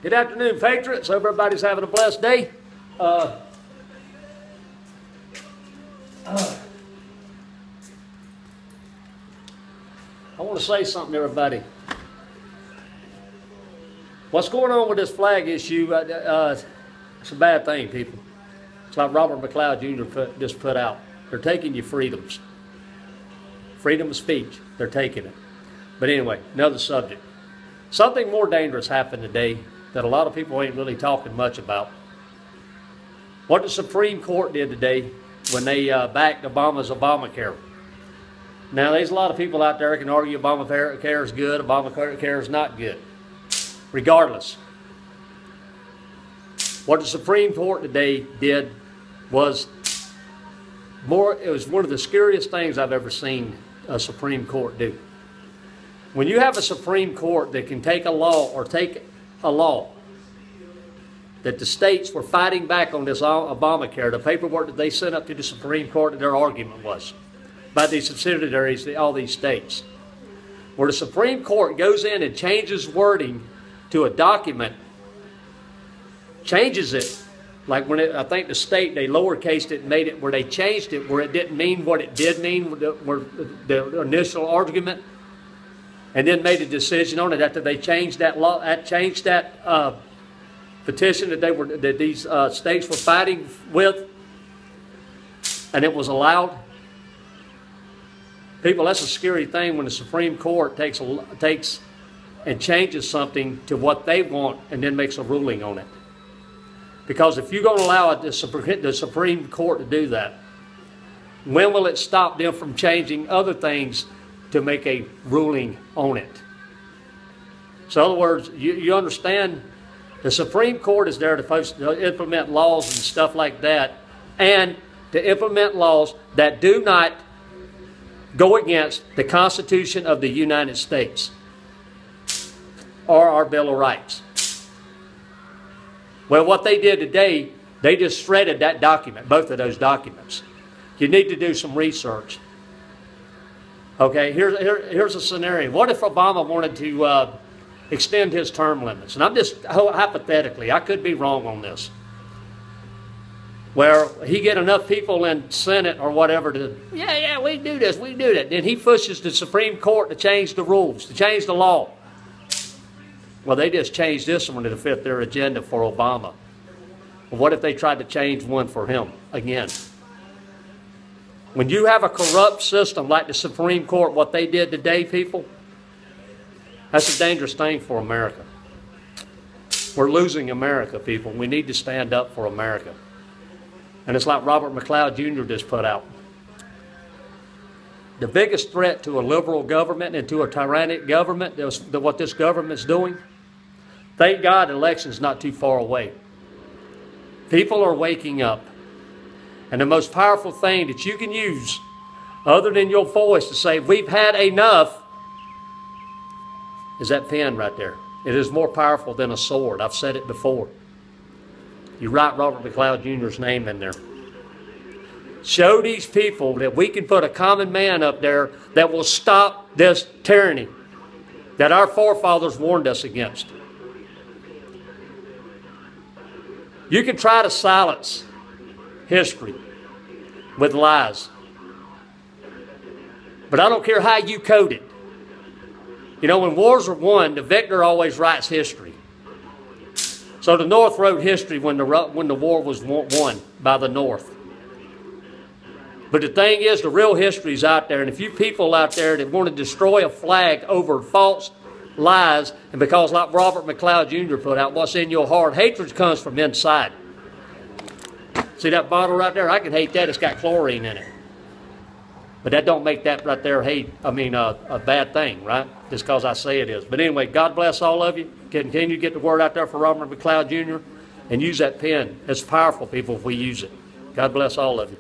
Good afternoon, patriots. Hope everybody's having a blessed day. I want to say something to everybody. What's going on with this flag issue, it's a bad thing, people. It's like Robert McLeod Jr. just put out. They're taking your freedoms. Freedom of speech, they're taking it. But anyway, another subject. Something more dangerous happened today that a lot of people ain't really talking much about. What the Supreme Court did today when they backed Obama's Obamacare. Now, there's a lot of people out there that can argue Obamacare is good, Obamacare is not good. Regardless, what the Supreme Court today did was it was one of the scariest things I've ever seen a Supreme Court do. When you have a Supreme Court that can take a law that the states were fighting back on this Obamacare, the paperwork that they sent up to the Supreme Court, that their argument was by these subsidiaries, all these states, where the Supreme Court goes in and changes wording to a document, changes it, like when I think the state, they lowercased it and made it where they changed it where it didn't mean what it did mean, the initial argument, and then made a decision on it after they changed that law, petition that these states were fighting with, and it was allowed. People, that's a scary thing when the Supreme Court takes and changes something to what they want and then makes a ruling on it. Because if you're going to allow the Supreme Court to do that, when will it stop them from changing other things to make a ruling on it? So in other words, you understand, the Supreme Court is there to implement laws and stuff like that, and to implement laws that do not go against the Constitution of the United States or our Bill of Rights. Well, what they did today, they just shredded that document, both of those documents. You need to do some research. Okay, here's a scenario. What if Obama wanted to extend his term limits? And I'm just hypothetically, I could be wrong on this, where he get enough people in Senate or whatever to, yeah, we do this, we do that. Then he pushes the Supreme Court to change the rules, to change the law. Well, they just changed this one to fit their agenda for Obama. Well, what if they tried to change one for him again? When you have a corrupt system like the Supreme Court, what they did today, people, that's a dangerous thing for America. We're losing America, people. We need to stand up for America. And it's like Robert McLeod Jr. just put out. The biggest threat to a liberal government and to a tyrannic government is what this government's doing. Thank God election's not too far away. People are waking up. And the most powerful thing that you can use, other than your voice to say, we've had enough, is that pen right there. It is more powerful than a sword. I've said it before. You write Robert McLeod Jr.'s name in there. Show these people that we can put a common man up there that will stop this tyranny that our forefathers warned us against. You can try to silence history with lies, but I don't care how you code it. You know, when wars are won, the victor always writes history. So the North wrote history when the war was won by the North. But the thing is, the real history's out there, and if you people out there that want to destroy a flag over false lies, and because like Robert McLeod Jr. put out, what's in your heart, hatred comes from inside. See that bottle right there? I can hate that. It's got chlorine in it. But that don't make that right there a bad thing, right? Just because I say it is. But anyway, God bless all of you. Continue to get the word out there for Robert McLeod Jr. and use that pen. It's powerful, people, if we use it. God bless all of you.